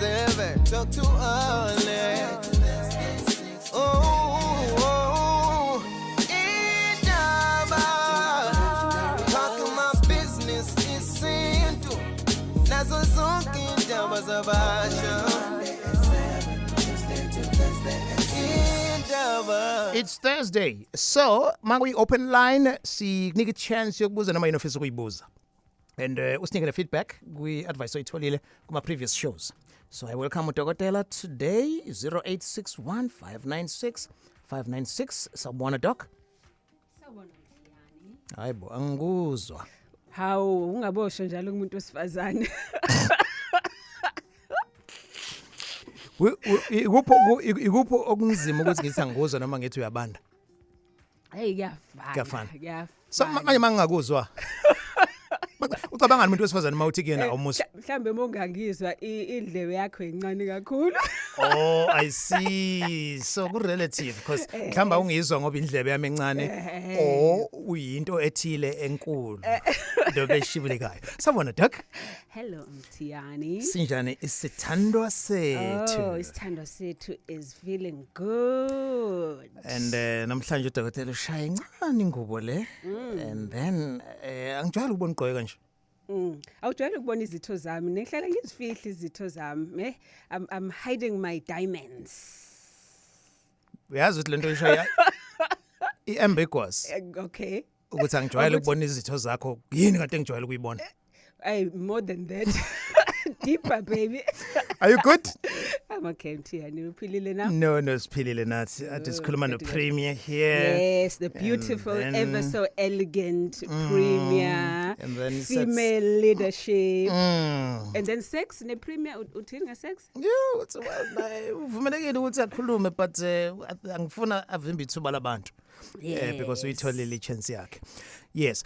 7, talk too early. Oh, Indaba, talking my business izinto, nazo zonke indaba zabasha. It's Thursday, so mangu open line sikunike a chance yokubuza noma inofisa ukuyibuza. And usinike the feedback we advice oyitholile kuma previous shows. So I welcome udokotela today 0861 596 596. Sabona doc. Sabona Mthiyane. Hayibo angikuzwa. Hawu ungabosho njalo kumuntu wesifazane. Ikupho okunzima ukuthi ngithi angikuzwa noma ngithi uyabanda. Hey Kuyafana. Kuyafana. So manje mangingakuzwa. Ucabanga umuntu wesifazane mawuthi kuyena awumusa. Mhlambe mongangizwa indlebe yakho incane kakhulu. Oh, I see. So good relative because mhlamba ungizwa ngoba indlebe yami encane o uyinto ethile enkulu. Dobe shibulekayo. Sabona doc. Hello Mthiyane. Sinjani isithandwa sethu. Oh, isithandwa sethu is feeling good. And namhlanje udokotela ushaye incane ingubo le. And then angijwayele ukubona igqoke kanje. Awujwayele ukubona izitho zami nehlala ngizifihla izitho zami. I'm hiding my diamonds. Uyazi ukuthi lento ishaya ambiguous. Okay. Ukuthi angijwayele ukubona izitho zakho yini kade ngijwayele ukuyibona. More than that. Deeper, baby. Are you good? I'm okay, Mthiyane. Uphilile now? No, siphilile nathi. Sikhuluma no Premier here. Yes, the beautiful, ever so elegant Premier. And then female leadership. And then sex, ne Premier, uthini nga sex? Yeah, it's uvumelekile ukuthi akhulume but angifuna avimbe ithuba labantu. Yes. Because uyitholile chance yakhe. Yes.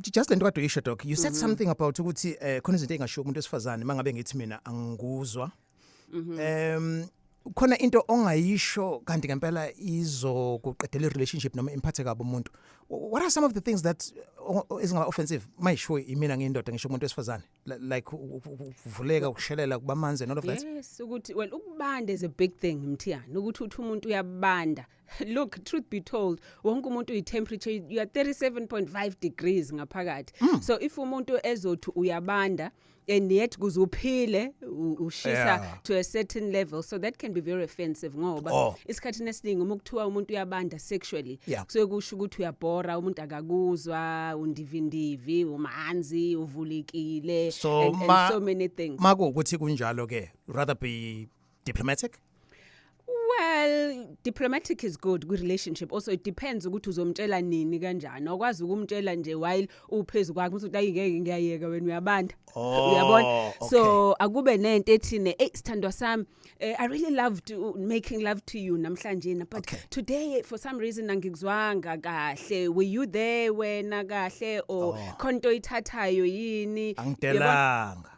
Just lento kade uyisho doc. You said something about ukuthi khona izinto engashiwo umuntu wesifazane mangabe ngithi mina angikuzwa. Khona into ongayisho kanti ngempela izokuqedela relationship noma imphathe kabi umuntu. What are some of the things that isingaba offensive? Mayisho imina ngindoda ngisho umuntu wesifazane like uvuleka ukushelela kubamanzi and all of that. Yes, ukuthi well ukubanda is a big thing Mthiyane. Ukuthi umuntu uyabanda. Look, truth be told, wonke umuntu temperature you are 37.5 degrees ngaphakathi. So if umuntu ezothi uyabanda and yet kuzuphile ushisa to a certain level, so that can be very offensive ngoba isikhathini esiningi uma kuthiwa umuntu uyabanda sexually so kusho ukuthi uyabhora umuntu akakuzwa undivindivi umanzi uvulekile and so many things. Maku ukuthi kunjalo ke rather be diplomatic. Well, diplomatic is good with relationship. Also, it depends ukuthi uzomtshela nini kanjani. Awukwazi ukumtshela nje while uphezulu kwakhe ukuthi ayingeke ngiyayeka wena uyabanda. Uyabona? So, akube nento ethine, sithandwa sami, I really loved making love to you namhlanje but today for some reason angikuzwanga kahle. Were you there wena kahle or konto ithathayo yini? Angidelanga.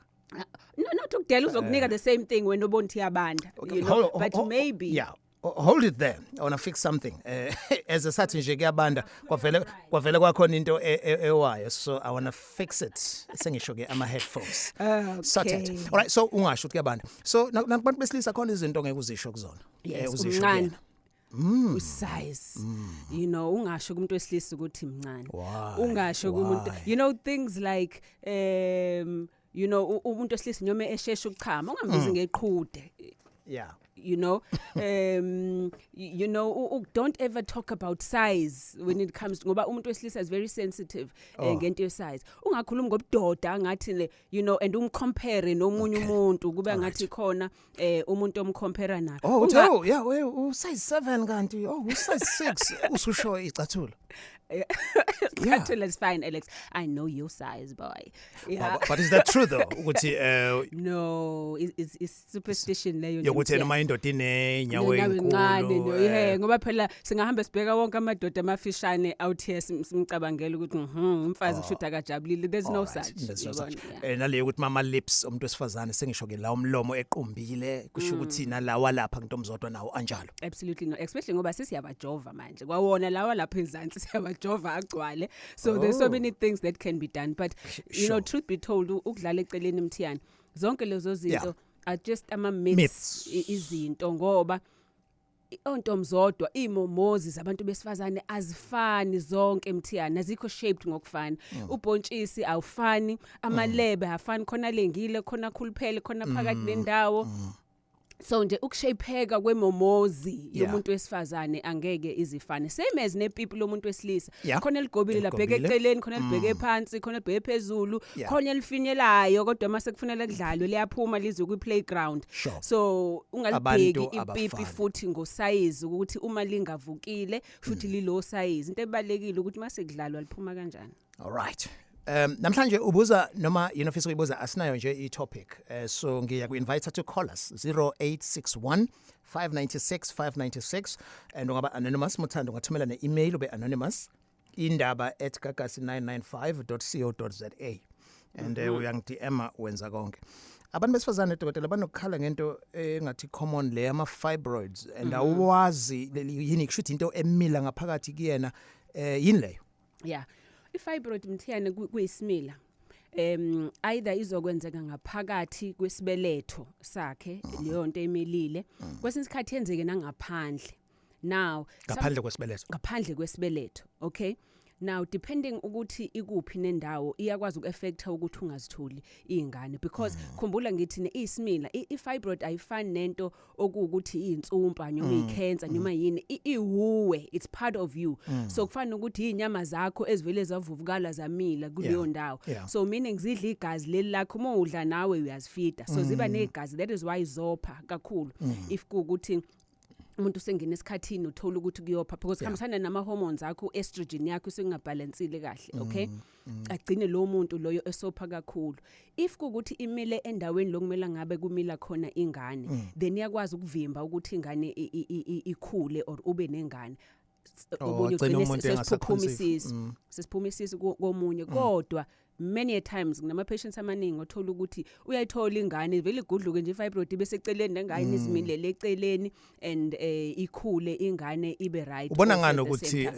No, not ukudela uzokunika the same thing when ubonthi yabanda, you know, but maybe. Yeah. Hold it there. I want to fix something. As a sathi nje kuyabanda kwavele kwakhona into ewayo, so I want to fix it. Sengisho ke ama headphones. Sorted. All right, so ungasho kuyabanda. So nakubantu besilisa khona izinto ngeke uzisho kuzona. Uzisho kuyena. Usize. You know, ungasho kumuntu wesilisa ukuthi mncane. Ungasho kumuntu. You know things like you know umuntu wesilisa nyoma eshesha ukuchama ungambizi ngeqhude. Yeah. You know, you know, don't ever talk about size when it comes to ngoba umuntu wesilisa is very sensitive ngento ye size. Ungakhuluma ngobudoda ngathi le, you know, and umcompare nomunye umuntu kube ngathi khona umuntu omcompare naye. Oh, yeah, we size 7 kanti size 6 ususho icathulo. Scatula is fine, Alex. I know your size, boy. Yeah. But is that true though? No, it's superstition leyo. Yokuthi noma indoda inenyawo enkulu. Yeah, ngoba phela singahamba sibheka wonke amadoda amafishane out here simcabangela ukuthi umfazi kushuda kajabulile. There's no such. Naleyo ukuthi mama lips umuntu wesifazane sengisho ke la umlomo equmbile kusho ukuthi nalawa lapha ngitomzodwa nawo anjalo. Absolutely no, especially ngoba sisiyabajova manje. Kwawona lawa lapha ezantsi siyabajova agcwale. So there's so many things that can be done, but you know, truth be told, ukudlala eceleni Mthiyane zonke lezo zinto are just Myths. myths izinto ngoba ontomzodwa imomozi zabantu besifazane azifani zonke Mthiyane azikho shaped ngokufana ubhontshisi awufani amalebe afani khona lengile khona khuluphele khona phakathi nendawo so nje ukushapheka kwemomozi yomuntu wesifazane angeke izifane same as nepipi lomuntu wesilisa khona eligobile labheke eceleni khona libheke phansi khona libheke phezulu khona elifinyelayo kodwa mase kufanele kudlalwe liyaphuma lize ku playground so ungalibheki ipipi futhi ngosize ukuthi uma lingavukile futhi lilo size into ebalekile ukuthi mase kudlalwa liphuma kanjani. All right. Namhlanje ubuza noma yini ofisa uyibuza asinayo nje i-topic so ngiya ku-invite to call us 0861 596 596 and ungaba anonymous muthando ungathumela ne-email ube anonymous indaba@gagasi995.co.za and uyangidm wenza konke abantu besifazane dokotela banokukhala ngento engathi common le ama fibroids and awazi yini kusho into emila ngaphakathi kuyena yini leyo. Yeah. I-fibroid Mthiyane kuyisimila either izokwenzeka ngaphakathi kwesibeletho sakhe leyo nto emilile kwesinye isikhathi yenzeke nangaphandle now ngaphandle kwesibeletho okay now depending ukuthi ikuphi nendawo iyakwazi ukuaffecta ukuthi ungazitholi izingane because khumbula ngithi isimila i-fibroid ayifani nento okuwukuthi insumpa noma icancer noma yini ihuwe it's part of you so kufana ukuthi inyama zakho ezivele zavuvukala zamila kuleyo ndawo so meaning zidla igazi leli lakho uma udla nawe uyazifida so ziba negazi that is why zopha kakhulu if kuukuthi umuntu sengena esikhathini uthola ukuthi kuyopha because khambisana nama hormones akho estrogen yakho sengabalansile kahle okay agcine lo muntu loyo esopha kakhulu if kuukuthi imile endaweni lokumela ngabe kumila khona ingane then iyakwazi ukuvimba ukuthi ingane ikhule or ube nengane obunye ugcine sesiphumisisi komunye kodwa many a times kunama patients amaningi othola ukuthi uyayithola ingane vele igudluke nje fibroid bese eceleni nengane izimilele eceleni and ikhule ingane ibe right. Ubona ngani ukuthi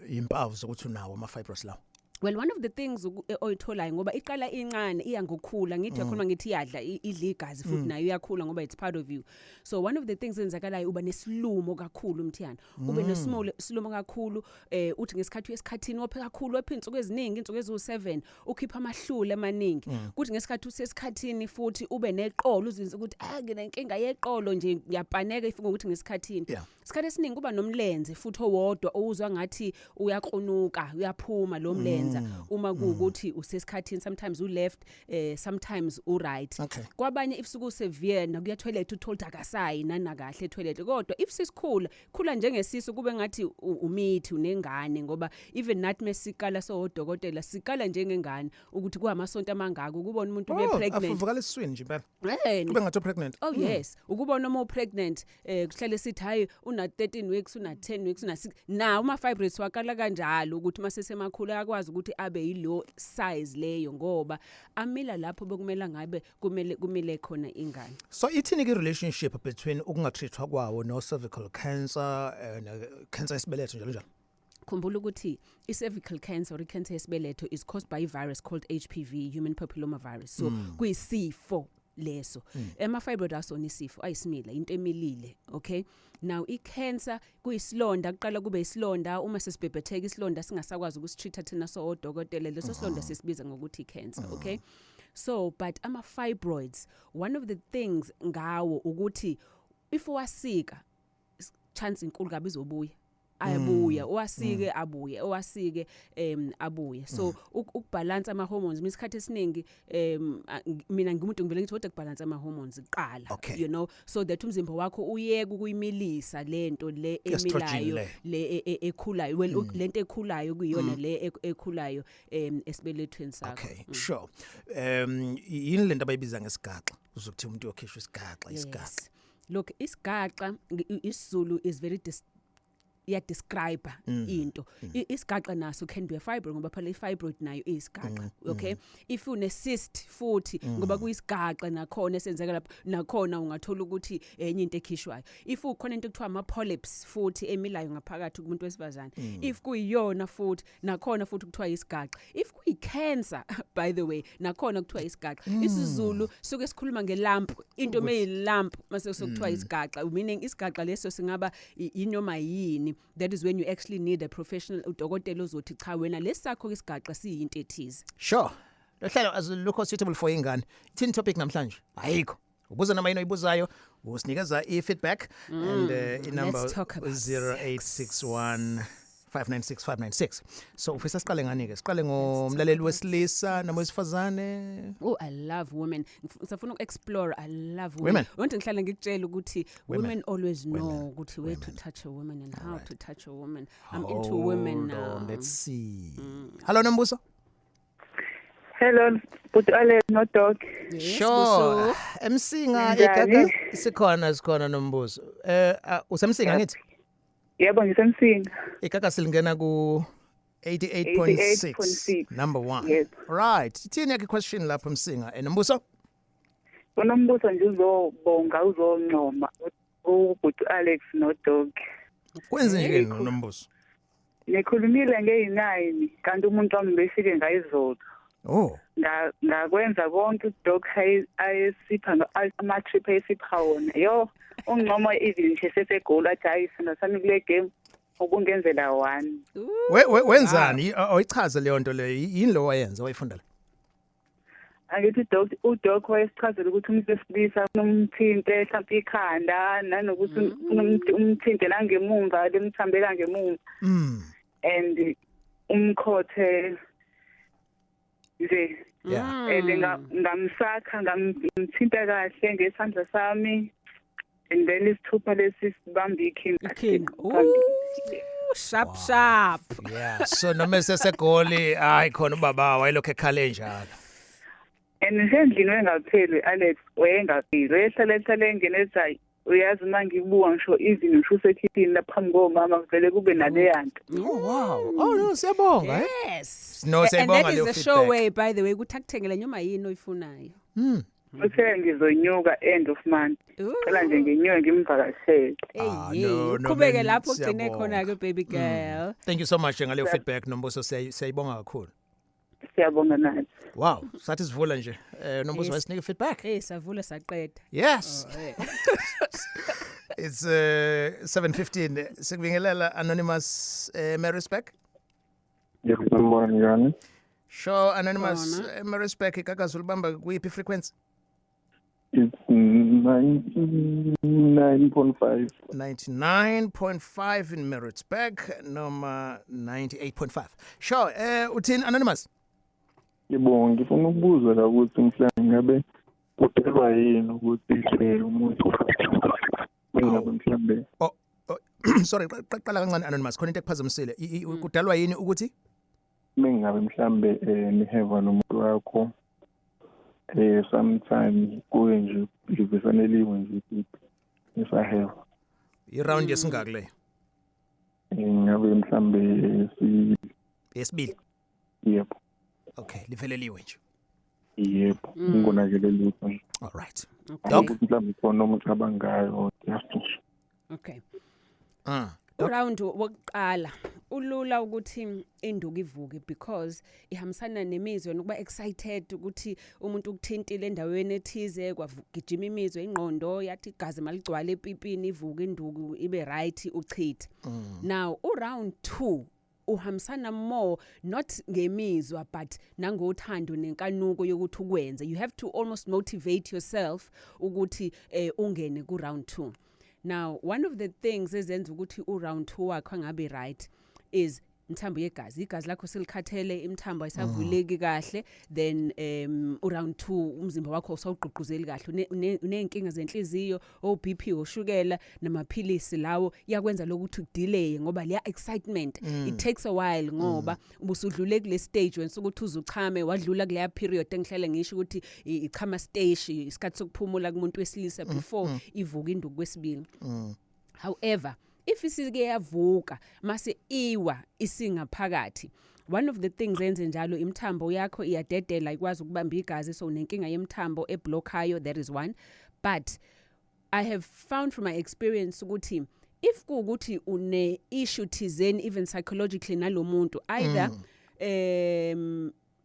impawu zokuthi unawo ama fibroids lawo? Well, one of the things oyitholayo ngoba iqala incane iya ngokukhula ngithi yakhona ngithi yadla idla igazi futhi nayo iyakhula ngoba it's part of you. So one of the things enzakalayo uba nesilumo kakhulu Mthiyane. Ube nesilumo kakhulu uthi ngesikhathini wophe kakhulu wepha insuku eziningi insuku ezu7 ukhipha amahlule amaningi. Kuthi ngesikhathi usesikhathini futhi ube neqolo uzinze ukuthi nginenkinga yeqolo nje ngiyapaneka ifika ukuthi ngesikhathini. Isikhathi esiningi kuba nomlenze futhi owodwa owuzwa ngathi uyaqonuka uyaphuma lo mlenze uma kuukuthi usesikhathini sometimes left sometimes right kwabanye if suku severe na kuya toilet utholda akasayi nana kahle toilet kodwa if sisikhula khula njengesisu kube ngathi umithi unengane ngoba even nathi mesikala so odokotela sikala njengengane ukuthi kuhamasonto amangaka ukubona umuntu ube pregnant afuvukala esiswini nje impela kube ngathi pregnant oh yes ukubona uma pregnant kuhlale sithi hayi una 13 weeks una 10 weeks una 6 na uma fibroids wakala kanjalo ukuthi mase semakhulu yakwazi ukuthi abe yilo size leyo ngoba amila lapho bekumela ngabe kumele khona ingane. So ithini ke relationship between ukungatreatwa kwawo no cervical cancer cancer esibeletho njalo njalo? Khumbula ukuthi i-cervical cancer or i-cancer esibeletho is caused by a virus called HPV, human papilloma virus. So kuyisifo leso ama-fibroid asona isifo ayisimila into emilile okay now i-cancer kuyisilonda kuqala kube isilonda uma sesibhebhetheka isilonda singasakwazi ukusitreata thina so odokotela leso silonda sesibiza ngokuthi i-cancer okay so but ama-fibroids one of the things ngawo ukuthi if wasika chance inkulu kabi izobuya ayabuya owasike abuye owasike abuye so ukubalance ama hormones misikhathi esiningi mina ngimuntu ngivele ngithi kodwa kubalance ama hormones iqala you know so that umzimba wakho uyeke ukuyimilisa lento le emilayo le ekhulayo well lento ekhulayo kuyona le ekhulayo esibelethweni sakho. Okay sure yini lento abayibiza ngesigaxa uzokuthi umuntu yokhishwa isigaxa look isigaxa isiZulu is very describe into isigaqa naso can be a fibroid ngoba phela ifibroid nayo isigaqa okay if une cyst futhi ngoba kuyisigaqa nakhona esenzeka lapho nakhona ungathola ukuthi enye into ekhishwayo if ukhona into ekuthiwa ama polyps futhi emilayo ngaphakathi kumuntu wesifazane if kuyiyona futhi nakhona futhi kuthiwa isigaqa if kuyi cancer by the way nakhona kuthiwa isigaqa isiZulu suke sikhuluma ngelamp into meyilamp mase sokuthiwa isigaqa meaning isigaqa leso singaba inoma yini that is when you actually need a professional udokotela ozothi cha wena lesakho isigaqa siyinto ethize sure lohlelo azilukho suitable for ingane ithini topic namhlanje ayikho ubuza noma yini oyibuzayo usinikeza i-feedback and inumber 0861 596 so ufisa siqale ngani ke siqale ngomlaleli wesilisa noma wesifazane I love women ngifuna uku-explore I love women wonke ngihlala ngikutshela ukuthi women always know ukuthi where to touch a woman and how to touch a woman I'm into women now let's see hello Nombuso hello but ale no dog sure emsinga egaga sikhona Nombuso usemsinga ngithi yebo ngisemsinga egaga silingena ku 88.6 number 1 yes. Right ithini yakhe question lapho emsinga Nombuso unombuso nje uzobonga uzoncoma ubhuti Alex no dog kwenze nje Nombuso nikhulumile nge9 kanti umuntu wami befike ngayizolo ngakwenza konke udog ayesipha ama trip ayesipha wona yo ungcoma even nje sesegola athi sina sami kule game ukungenzela 1 wenzani oyichaze leyo nto leyo yini lo wayenza wayifundela angithi udog wayesichazela ukuthi umuntu wesilisa unomthinte mhlawumbe ikhanda nanokuthi umthinte nangemumva lemthambeka ngemumva and umkhothe nje ngamsakha ngamthinta kahle ngesandla sami and then isithupha lesi sibamba iking sharp yeah so noma sesegoli hayi khona ubaba wayelokho ekhale njalo and endlini wengapheli Alex wayengaphili wehlala engeneza uyazi mangibuka ngisho even ngisho usekitchen laphambi komama vele kube naleyanto wow no siyabonga yes no siyabonga leyo feedback and that is a show way by the way ukuthi akuthengele noma yini oyifunayo uthe ngizonyuka end of month cela nje nginyuke ngimvakashele uqhubeke lapho ugcine khona ke baby girl thank you so much ngaleyo feedback Nombuso siyayibonga kakhulu siyabonga nathi wow sathi sivula nje Nombuso wasinika feedback savula saqeda yes it's 7:15 sikubingelela anonymous Maryspec ngiyabonga ngani sure anonymous Maryspec ikakazulu bamba kuyiphi frequency it's 99.5 in Maritzburg noma 98.5 sure uthini anonymous ngibonga ngifuna ukubuza la ukuthi mhlawumbe ngabe kudelwa yini ukuthi umuntu ngabe mhlawumbe sorry qala kancane anonymous khona into ekuphazamisile kudalwa yini ukuthi mengabe mhlawumbe niheva nomuntu wakho sometimes kuye nje livesaneliwe nje isaheva i-round yesingaki leyo ngabe mhlawumbe yesibili yebo okay liveleliwe nje yebo ngonakele lutho all right dog mhlawumbe khona umuntu abangayo just okay round wokuqala ulula ukuthi induku ivuke because ihambisana nemizwa nokuba excited ukuthi umuntu ukuthintile endaweni ethize kwagijima imizwa ingqondo yathi igazi maligcwala epipini ivuke induku ibe right uchithe now round 2 uhambisana more not ngemizwa but nangothando nenkanuko yokuthi ukwenze you have to almost motivate yourself ukuthi ungene ku round 2 now one of the things ezenza ukuthi round 2 wakho angabe right is imthambo yegazi igazi lakho selikhathele imthambo ayisavuleki kahle then round 2 umzimba wakho usawugqugquzeli kahle unenkinga zenhliziyo OBP oshukela namaphilisi lawo yakwenza lokuthi udelay ngoba leya excitement it takes a while ngoba ubusudlule kule stage wenza ukuthi uzuchame wadlula kule period engihlele ngisho ukuthi ichama stage isikhathi sokuphumula kumuntu wesilisa before ivuka induku kwesibili however if isike yavuka mase iwa isingaphakathi, one of the things enze njalo imthambo yakho iyadedela ikwazi ukubamba igazi, so nenkinga yemthambo eblockayo, that is one. But I have found from my experience ukuthi if kuukuthi une issue thizeni even psychologically nalomuntu, either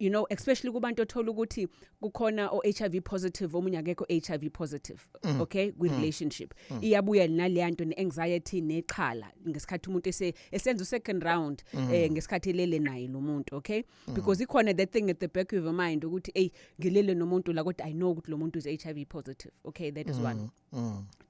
you know, especially kubantu othola ukuthi kukhona o HIV positive omunye akekho HIV positive, okay, with relationship iyabuya naleyanto ne-anxiety nexhala ngesikhathi umuntu esenza second round ngesikhathi lele naye lo muntu, okay, because ikhona that thing at the back of your mind ukuthi hey ngilele nomuntu la kodwa I know ukuthi lo muntu is HIV positive, okay, that is one.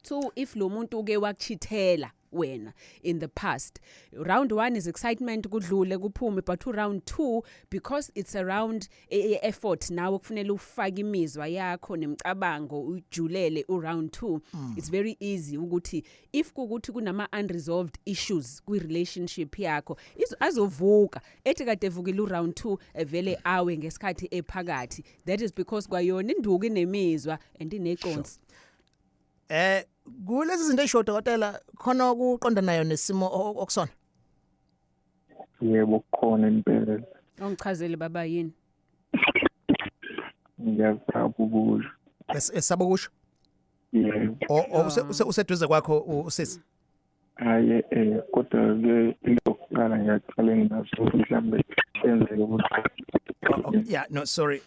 Two, if lo muntu uke wakuchithela wena in the past, round 1 is excitement kudlule kuphume, but to round 2 because it's around effort nawe kufanele ufake imizwa yakho nemcabango ujulele round 2, it's very easy ukuthi if kukuthi kunama unresolved issues kwi relationship yakho azovuka ethi kade evukile round 2 evele awe ngesikhathi ephakathi, that is because kwayona induku inemizwa and ineconsi. Kulezi zinto esho dokotela khona ukuqonda nayo nesimo okusona. Yebo khona impela. Ungichazele baba yini? Ngiyasaba ukusho. Esaba ukusho? Yebo. Useduze kwakho usisi? Hayi kodwa ke lokuqala ngiyaqala nginaso mhlambe enzeke ukuthi yeah, no, sorry.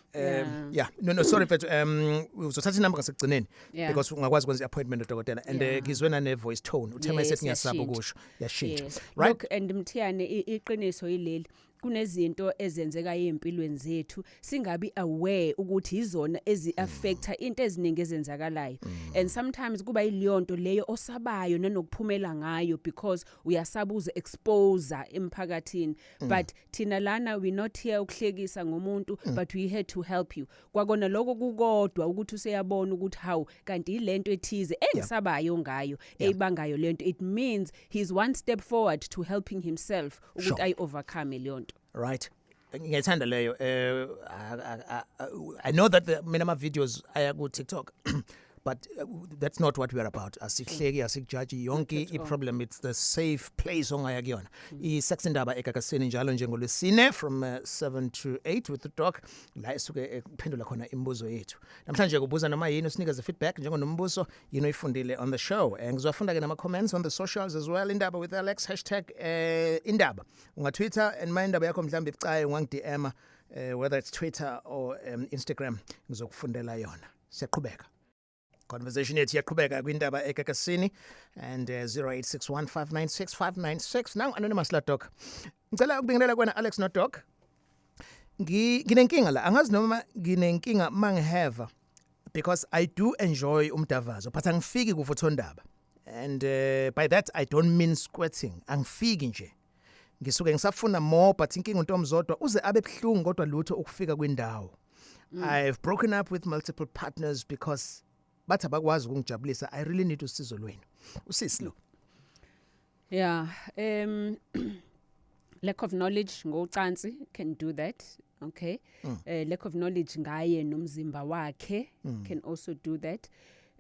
No, sorry, but uzothatha inamba ngasekugcineni because ungakwazi ukwenza appointment udokotela and ngizwena ne voice tone uthema esethi ngiyasaba ukusho yashintsha, right? Look, and Mthiyane iqiniso yileli, kunezinto ezenzeka empilweni zethu singabi aware ukuthi izona ezi affecta into eziningi ezenzakalayo, and sometimes kuba iliyonto leyo osabayo nanokuphumela ngayo because uyasabuza exposure emphakathini, but thina lana we not here ukuhlekisa ngomuntu but we here to help you. Kwakona lokho kukodwa ukuthi useyabona ukuthi hawu kanti ilento ethize engisabayo ngayo eyibangayo lento, it means he's one step forward to helping himself ukuthi ay overcome lento. Right. Ngiyithanda leyo. I know that mina ama videos aya ku TikTok but that's not what we are about. Asihleki asikujudge yonke I problem, it's the safe place ongaya kuyona. I-sex Indaba ekakaseni njalo njengolwesine from 7 to 8 with the doc la esuke kuphendula khona imibuzo yethu. Namhlanje kubuza noma yini usinikeze feedback njengonombuzo yini oyifundile on the show. Ngizofunda ke nama comments on the socials as well. Indaba with Alex #Indaba. Ungatwitter and my Indaba yakho mhlambe icaye ungangidm whether it's Twitter or Instagram ngizokufundela yona. Siyaqhubeka. Conversation yethu yaqhubeka kwindaba ekakasini and 0861596596. Now anonymous la doc. Ngicela ukubingelela kwena Alex no doc. Nginenkinga la, angazi noma nginenkinga mangiheva because I do enjoy umdavazo but angifiki kufothondaba. And by that I don't mean squirting. Angifiki nje. Ngisuke ngisafuna more but inkinga into omzodwa uze abe bhlungu kodwa lutho ukufika kwindawo. I've broken up with multiple partners because bathi abakwazi ukungijabulisa. I really need usizo lwenu. Usisi lo. Yeah, lack of knowledge ngocansi can do that, okay? Lack of knowledge ngaye nomzimba wakhe can also do that.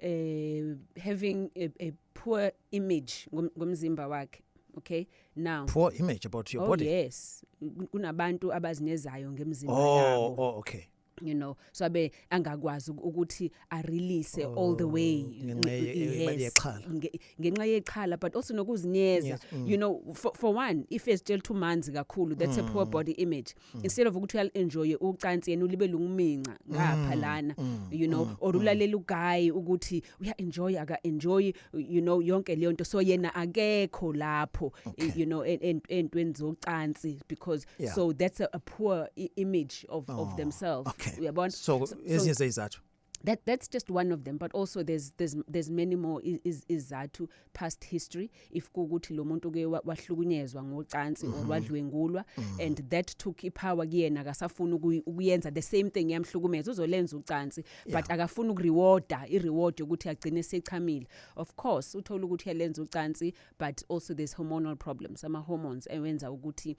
Having a poor image ngomzimba wakhe, okay? Now poor image about your body. Yes, kunabantu abazinezayo ngemzimba yabo. Oh, okay. You know, so abe angakwazi ukuthi a release all the way ngenxa yexhala but also nokuzinyeza. You know, for one, if it's still 2 months kakhulu, that's a poor body image. Instead of ukuthi uyal enjoy ucansi yena ulibe lunguminca ngapha lana, you know, or ulalela uguy ukuthi uya enjoy aka enjoy, you know, yonke leyo nto, so yena akekho lapho, you know, entweni zocansi because so that's a poor image of themselves. Okay. So izathu. That's just one of them, but also there's many more is zathu past history. If kuguthi lo muntu ke wahlukunyezwa ngocansi or wadlwengulwa and that took ipower kuyena akasafuna ukuyenza the same thing yamhlukumeza uzolenza ucansi but akafuna ukrewarda ireward yokuthi agcine sechamile. Of course uthola ukuthi yalenza ucansi but also there's hormonal problems, ama hormones ewenza ukuthi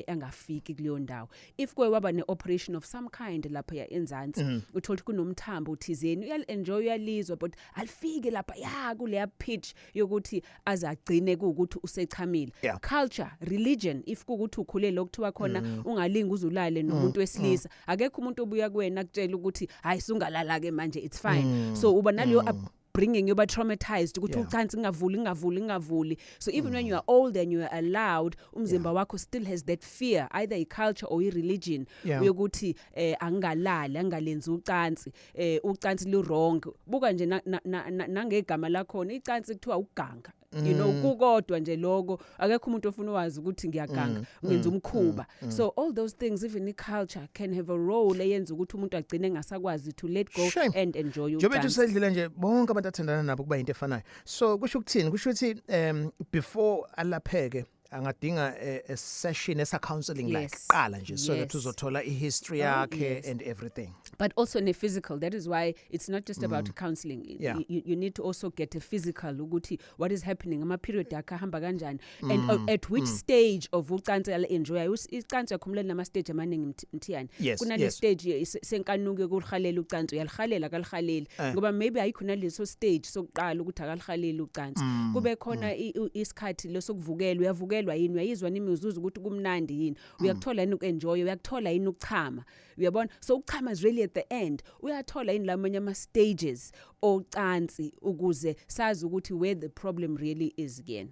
angafiki kuleyo ndawo. If kwe waba ne operation of some kind lapha enzansi uthola kunomthambo thizeni uyal-enjoy uyalizwa but alifike lapha ya kuleya pitch yokuthi azagcine ukuthi usechamile. Culture, religion, if kukuthi ukhule lokuthiwa khona ungalingi uzulale nomuntu wesilisa, akekho umuntu obuya kuwena akutshela ukuthi hayi sungalala ke manje it's fine. So uba naleyo bringing you traumatized ukuthi ucansi ngavuli. So even when you are old and you are allowed, umzimba wakho still has that fear, either a culture or a religion, yokuthi angalali angalenzi ucansi lu wrong. Buka nje nangegama lakhona icansi kuthiwa uganga. You know, kukodwa nje logo akekho umuntu ofuna wazi ukuthi ngiyaganga ngenza umkhuba. So all those things, even in culture, can have a role eyenza ukuthi umuntu agcine engasakwazi to let go and enjoy ucansi. Njengoba usedlile nje bonke abantu athandana nabo kuba into efanayo. So kusho ukuthini? Kusho ukuthi before alapheke angadinga a session esa counseling like qala nje so that uzothola history yakhe and everything. But also in a physical, that is why it's not just about counseling. You need to also get a physical ukuthi what is happening ama period yakhe ahamba kanjani and at which stage of ucansi enjoy. Ucansi yakhumula nama stage amaningi Mthiyane. Kunale stage senkanuke ukuhalela ucansi uyalihalela akalihaleli ngoba maybe ayikhona leso stage sokuqala ukuthi akalihaleli ucansi. Kube khona isikhathi lesokuvukela uyavukelwa yini uyayizwa nimizuzu ukuthi kumnandi yini uyakuthola yini ukuenjoy uyakuthola yini ukuchama uyabona. So ukuchama is really at the end uyathola yini lamanye ama stages ocansi ukuze sazi ukuthi where the problem really is again.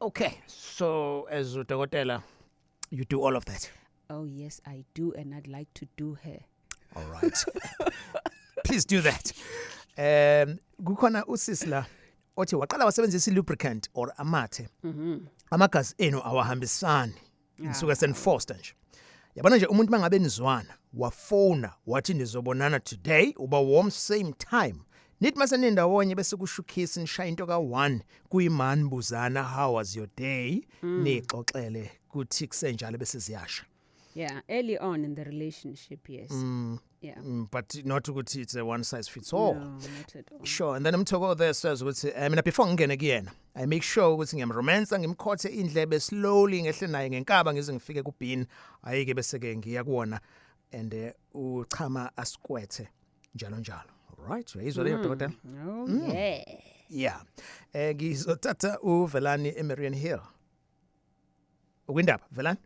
Okay, so as udokotela you do all of that? Oh yes I do, and I'd like to do her. All right. Please do that. Kukhona usisla othi waqala wasebenzisa lubricant or amathe. Amagazi eno awahambisani. Isuka senforced nje. Yabona nje umuntu mangabe nizwana wafona wathi nizobonana today uba warm same time. Nithi masene ndawonye bese kushukhisa nisha into ka1 kuyimani Buzana, how was your day? Nixoxele kuthi kusenjalo bese ziyasha. Yeah, early on in the relationship, yes. But not ukuthi it's a one size fits all. No, not at all. Sure, and then umthoko there says ukuthi mina before ngene kuyena I make sure ukuthi ngiyamromance ngimkhothe indlebe slowly ngehle naye ngenkaba ngize ngifike kubhini ayike bese ke ngiya kuona and uchama askwethe njalo. Right, uyizwa leyo dokotela? Oh yeah. Ngizothatha uVelani eMarian Hill. Ukwindaba Velani?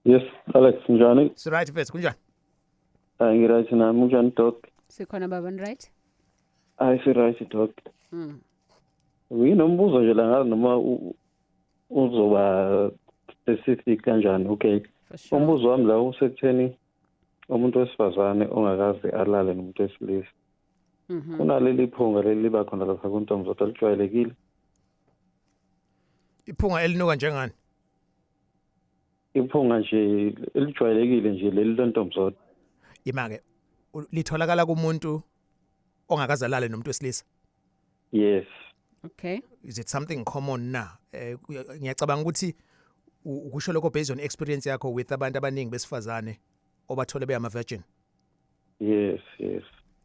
Yes, Alex, njani? So right first, kunjani? Ngiright nami unjani doc? Sikhona baba right? Right doc. Nginombuzo nje la ngazi noma uzoba specific kanjani. Okay. Umbuzo wami la usekutheni umuntu wesifazane ongakazi alale nomuntu wesilisa. Kunaleli phunga leli liba khona lapha kuntomzoto lijwayelekile. Iphunga elinuka njengani? Iphunga nje elijwayelekile nje leli lontomzoto. Imake litholakala kumuntu ongakazalale nomuntu wesilisa? Yes. Okay. Is it something common na? Ngiyacabanga ukuthi ukusho lokho based on experience yakho with abantu abaningi besifazane obathole be ama virgin. Yes.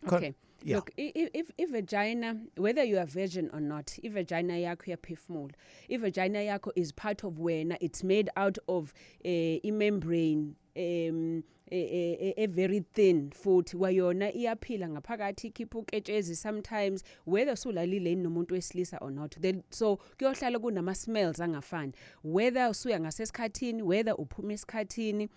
Okay. Yeah. Look, if vagina, whether you are virgin or not, if vagina yakho yaphefumula, if vagina yakho is part of wena, it's made out of a membrane, a very thin futhi wayona iyaphila ngaphakathi ikhipha uketshezi sometimes whether usulalile nomuntu wesilisa or not. Then so kuyohlala kunama smells angafani whether usuya ngasesikhathini whether uphuma esikhathini.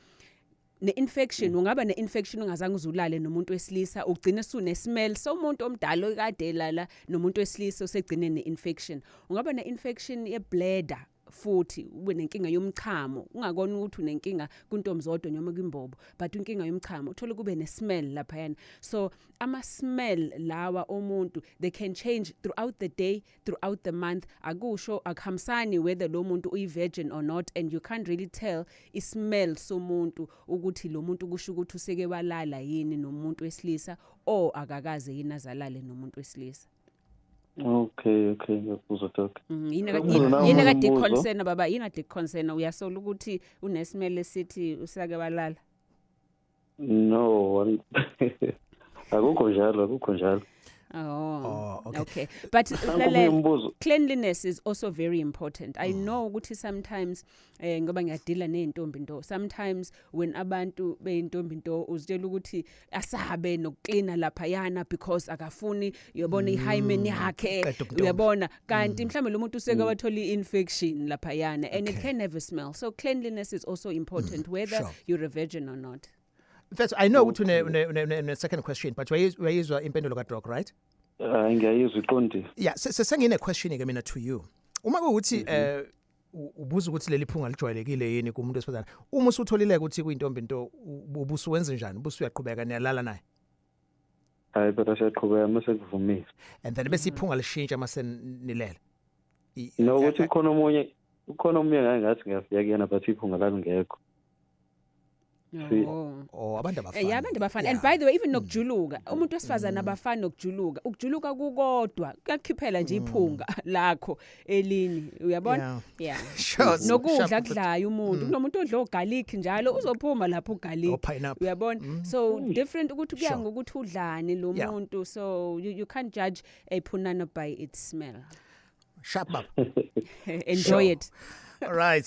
Ne-infection ungaba ne-infection ungazange uzulale nomuntu wesilisa ugcine sune smell so umuntu omdala okade lala nomuntu wesilisa usegcine ne-infection. Ungaba ne-infection ye-bladder futhi ube nenkinga yomchamo ungakona ukuthi unenkinga kuntomzodo noma kwimbobo but inkinga yomchamo uthola kube ne-smell lapha yana. So ama smell lawa omuntu they can change throughout the day, throughout the month. Akusho akuhambisani whether lo muntu uyi-virgin or not, and you can't really tell i-smell somuntu ukuthi lo muntu kusho ukuthi useke walala yini nomuntu wesilisa or akakaze yini azalale nomuntu wesilisa. Okay, ngiyakuzwa doc. Yini kade concern baba, yini kade concern uyasola ukuthi unesimele sithi usake walala? No, akukho njalo. Oh, okay. okay. But Umbuzo. cleanliness is also very important. I know ukuthi sometimes ngoba ngiyadila nentombi nto. Sometimes when abantu beyintombi nto uzitshela ukuthi asabe nokucleana lapha yana because akafuni uyabona ihymen yakhe uyabona kanti mhlambe lo muntu useke wathola infection lapha yana and it can have a smell. So cleanliness is also important whether you're a virgin or not. First, I know ukuthi une second question, but wayizwa impendulo kaDrock, right? Ngiyayizwa iqondile. Yeah, sengine question ke mina to you. Uma kuthi ubuza ukuthi leli phunga lijwayelekile yini kumuntu wesifazane. Uma usutholile ukuthi kuyintombi into ubusuwenza njani? Ubusuyaqhubeka niyalala naye? Hayi phela siyaqhubeka mase kuvumile. And then bese iphunga lishintsha mase nilela. No ukuthi ukhona omunye ngathi ngiyafika kuyena but iphunga lalo ngekho. Oh abantu abafana. Yeah, abantu abafana. And by the way, even nokujuluka, umuntu wesifazana abafana nokujuluka. Ukujuluka kukodwa kuyakhiphela nje iphunga lakho elini. Uyabona? Yeah. Sure. Nokudla kudlayo umuntu. Kunomuntu odla ogarlic njalo uzophuma lapho ugarlic. Uyabona? So different ukuthi kuya ngokuthi udlani lo muntu. So you can't judge a punana by its smell. Sharp up. Enjoy it. All right.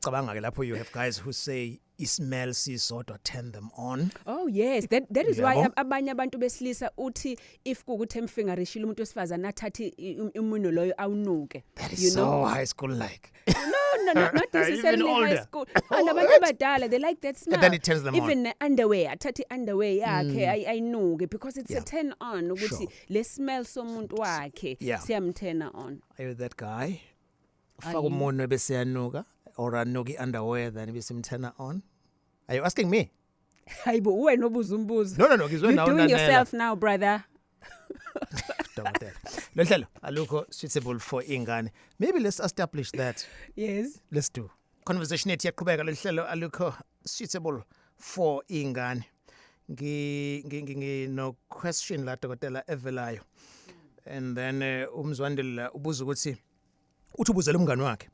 Cabanga ke lapho you have guys who say ismell sisodwa turn them on. Oh yes, that is why abanye abantu besilisa uthi if kukuthi emfingerishile umuntu wesifazana athathi umuno loyo awunuke. That is so high school like. No, not necessarily high school. And abantu abadala they like that smell. And then it turns them even on. Underwear, athathi underwear yakhe ayinuke because it's a turn on ukuthi le smell somuntu wakhe siyamturn on. Are you that guy? Faka umono bese yanuka or anuki underwear then bese mturn on? Are you asking me? Hayibo wena obuza umbuzo. No, ngizwe nawe. You're doing yourself now, brother. Lo hlelo alukho suitable for ingane. Maybe let's establish that. Yes. Let's do. Conversation yethu yaqhubeka lo hlelo alukho suitable for ingane. No question la dokotela evelayo. And then umzwandile ubuza ukuthi uthi ubuzela umngane wakhe.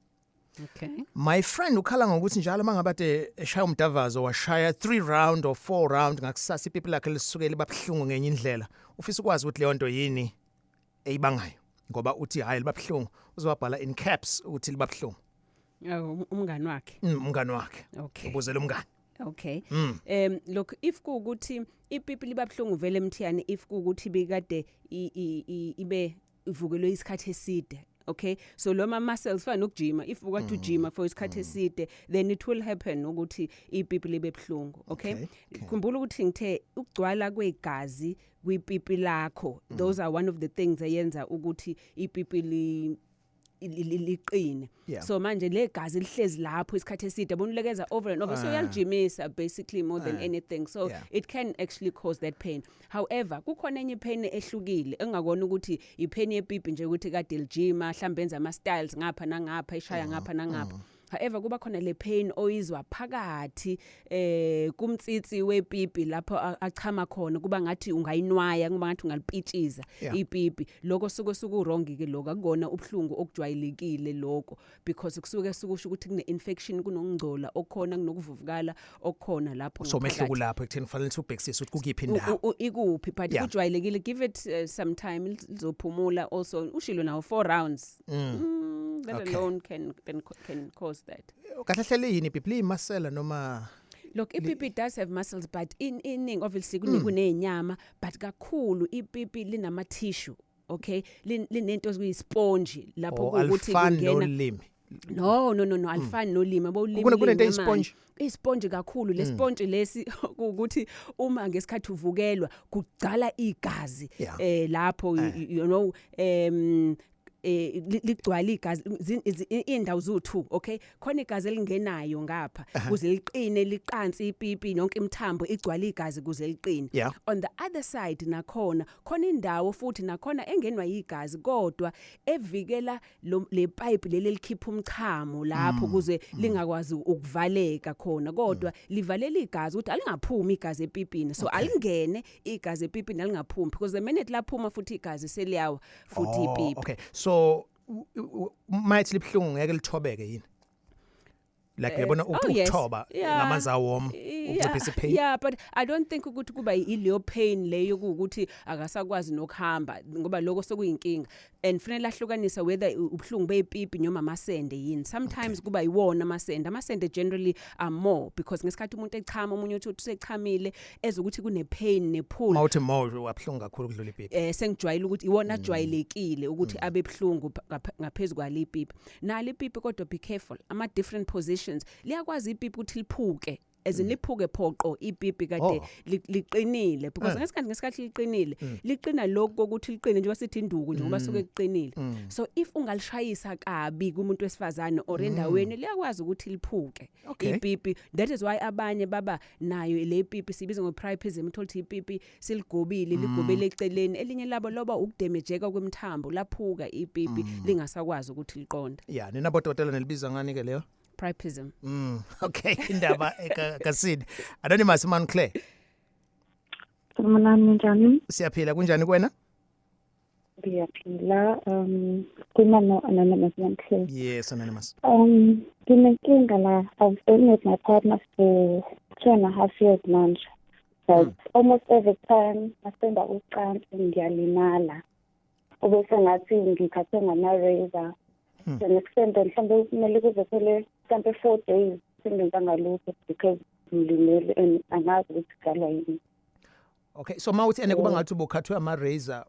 Okay. My friend ukhala ngokuthi njalo mangabade eshaya umdavazo washaya 3 round or 4 round ngakusasa ipipi lakhe lisukele babhlungu ngenye indlela. Ufisa ukwazi ukuthi leyo nto yini eyibangayo ngoba uthi hayi libabhlungu uzobabhala in caps ukuthi libabhlungu. Umngane wakhe. Umngane wakhe. Okay. Ubuzela umngane. Okay. Look if kuukuthi ipipi libabhlungu vele Mthiyane if kuukuthi bikade ibe ivukelwe isikhathi eside. Okay, so loma muscles fana ukujima if ukade ujima for isikhathi eside then it will happen ukuthi ipipi libe bhlungu. Okay, khumbula ukuthi ngithe ukugcwala kwegazi kwipipi lakho those are one of the things ayenza ukuthi ipipi liqine. So manje le gazi lihlezi lapho isikhathi eside bonulekeza over and over so yalijimisa basically more than anything so it can actually cause that pain. However kukhona enye pain ehlukile engakona ukuthi ipain yepipi nje ukuthi kade lijima mhlambe enza ama styles ngapha nangapha ishaya ngapha nangapha. However kuba khona le pain oyizwa phakathi kumtsitsi wepipi lapho achama khona kuba ngathi ungayinwaya kuba ngathi ungalipitshiza ipipi lokho suke wrong ke lokho akukona ubhlungu okujwayelekile lokho because kusuke sukusho ukuthi kune infection kunokungcola okhona kunokuvuvukala okhona lapho so mehluko lapho ekutheni kufanele ubhekisise ukuthi kukuphi indawo ikuphi but kujwayelekile give it some time lizophumula also ushilo nawo 4 rounds that alone can cause that. Kahle hlele yini ipipi limasela noma Look, ipipi does have muscles but in obviously kunenyama but kakhulu ipipi linama tissue, okay? Linento eziyisponge lapho ukuthi kungena. No, alifani nolimi abawulimi. Kunento eyisponge. Isponge kakhulu lesponge lesi ukuthi uma ngesikhathi uvukelwa kugcala igazi lapho you know ligcwala igazi indawo zo2 okay khona igazi elingenayo ngapha kuze liqine liqansi ipipi yonke imithambo igcwala igazi kuze liqine. On the other side nakhona khona indawo futhi nakhona engenwa igazi kodwa evikela le pipe leli likhipha umchamo lapho kuze lingakwazi ukuvaleka khona kodwa livalela igazi ukuthi alingaphumi igazi epipini so alingene igazi epipini alingaphumi because the minute laphuma futhi igazi seliyawa futhi ipipi. Okay so might libhlungu ngeke lithobeke yini like uyabona ukuthoba ngamanzi awoma ukunciphisa pain. Yeah, but I don't think ukuthi kuba ileyo pain leyo ukuthi akasakwazi nokuhamba ngoba lokho sokuyinkinga and fanele ahlukanisa whether ubhlungu bepipi noma amasende yini. Sometimes kuba yiwona amasende generally are more because ngesikhathi umuntu echama umunye uthi usechamile ezokuthi kune pain ne pull mawuthi wabhlungu kakhulu kudlula ipipi sengijwayele ukuthi iwona ajwayelekile ukuthi abe bhlungu ngaphezulu kwale ipipi nale ipipi kodwa be careful ama different positions liyakwazi ipipi ukuthi liphuke liphuke phoqo ipipi kade liqinile because ngesikhathi liqinile liqina lokho ukuthi liqine nje wasithi induku nje ngoba soke liqinile so if ungalishayisa kabi kumuntu wesifazane or endaweni liyakwazi ukuthi liphuke ipipi. That is why abanye baba nayo le ipipi sibiza ngopriapism uthola ipipi siligobile ligobele eceleni elinye labo loba ukudamageka kwemthambo laphuka ipipi lingasakwazi ukuthi liqonda. Yeah, nina bodokotela nelibiza ngani ke leyo? Priapism. Okay, Indaba kaSid. Anonymous man Claire. Sanibonani njani? Siyaphila kunjani kuwena? Ngiyaphila. Kuna no anonymous man Claire. Yes, anonymous. Nginenkinga la. I've been with my partner for 2.5 years now. But almost every time I spend ucansi ngiyalimala. Obese ngathi ngikhathe ngama-razor. Ngiextend mhlawumbe kumele kuzophele mhlawumbe 4 days singenza ngalutho because ngilimele and angazi ukuthi kugalwa yini. Okay, so mawuthi ene kuba ngathi ubukhathwe ama-razor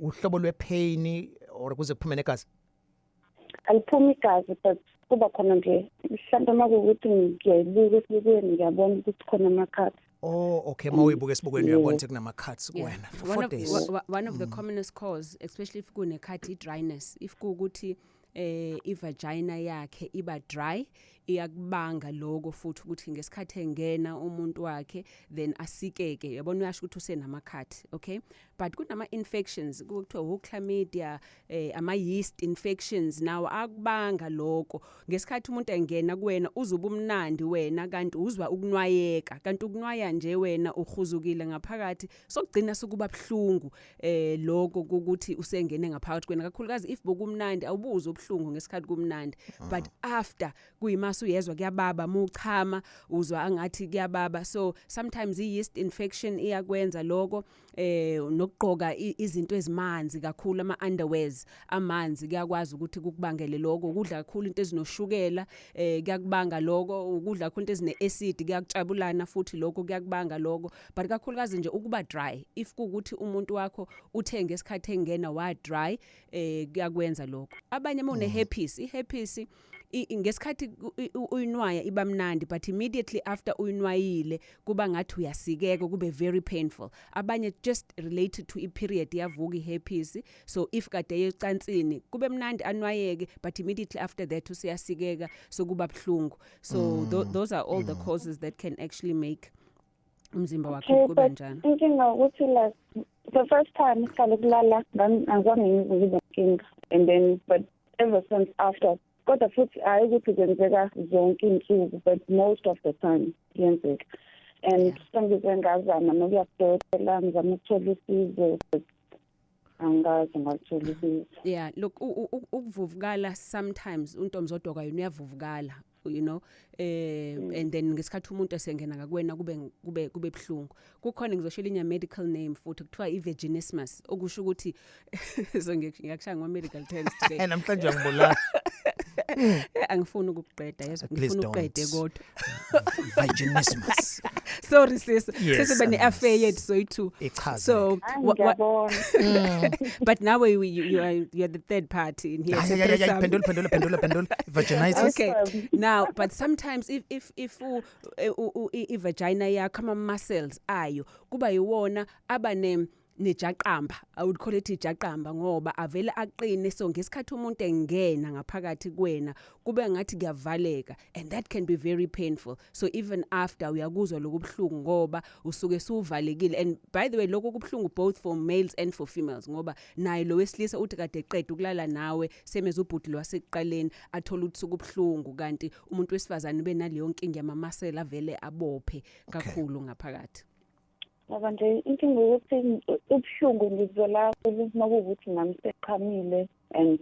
uhlobo lwe-pain or kuze kuphume negazi? Aliphumi igazi but kuba khona nje mhlawumbe makuwukuthi ngiyayibuka esibukweni ngiyabona ukuthi khona amakhathi. Oh, okay, mawuyibuka esibukweni uyabona ukuthi kunama-cuts kuwena for 4 days. One of the commonest cause, especially if kunekhathi dryness, if kuukuthi ivagina yakhe iba dry iyakubanga lokho futhi ukuthi ngesikhathi engena umuntu wakhe then asikeke yabona uyasho ukuthi usenamakhathi. Okay, but kunama infections kuthiwa chlamydia ama yeast infections nawo akubanga lokho ngesikhathi umuntu engena kuwena uzuba umnandi wena kanti uzwa ukunwayeka kanti ukunwaya nje wena ukhuzukile ngaphakathi sokugcina sokuba bhlungu lokho ukuthi usengene ngaphakathi kwena kakhulukazi if bokumnandi awubuza ubhlungu ngesikhathi kumnandi but after kuyimasu uyezwa kuyababa muchama uzwa angathi kuyababa. So sometimes yeast infection iyakwenza lokho nokugqoka izinto ezimanzi kakhulu ama underwears amanzi kuyakwazi ukuthi kukubangele lokho ukudla kakhulu into ezinoshukela kuyakubanga lokho ukudla kakhulu into ezine acid kuyakujabulana futhi lokho kuyakubanga lokho but kakhulukazi nje ukuba dry if kuukuthi umuntu wakho uthenge isikhathi engena wa dry kuyakwenza lokho. Abanye mawune herpes iherpes ngesikhathi uyinwaya iba mnandi but immediately after uyinwayile kuba ngathi uyasikeka kube very painful. Abanye just related to i-period yavuka i-herpes so if kade yecansini kube mnandi anwayeke but immediately after that usiyasikeka so kuba bhlungu. So those are all the causes that can actually make umzimba wakhe kuba njani. Inkinga ukuthi like the first time ngiqale kulala ngizange ngizibe inkinga and then but ever since after kodwa futhi hayi ukuthi kwenzeka zonke insuku but most of the time kuyenzeka and sengize ngazama nokuyakudokotela ngizama ukuthola usizo angazi ngathola usizo. Yeah, look ukuvuvukala sometimes untomzodoka yena uyavuvukala you know and then ngesikhathi umuntu esengena ngakwena kube bhlungu kukhona ngizoshela inya medical name futhi kuthiwa i-vaginismus okusho ukuthi so ngiyakushaya ngama medical terms today namhlanje ngibulala angifuni ukuqeda yezwa ngifuna uqede kodwa vaginismus sorry sis sesibe ne-affiliate so itu so but now you are the third party in here. pendula vaginitis. Okay, now but sometimes if vagina yakho ama muscles ayo kuba yiwona abane nejaqamba, I would call it ijaqamba ngoba avele aqine so ngesikhathi umuntu engena ngaphakathi kwena kube ngathi kuyavaleka and that can be very painful. So even after uyakuzwa lokubhlungu ngoba usuke suvalekile and by the way lokho kubhlungu both for males and for females ngoba naye lo wesilisa uthi kade eqeda ukulala nawe semeza ubhudli wasekuqaleni athola ukuthi ukubhlungu kanti umuntu wesifazane benaleyo nkinga yamamasela avele abophe kakhulu ngaphakathi. Manje inkinga ukuthi ubuhlungu ngizwela ukuthi makuwukuthi nami seqhamile and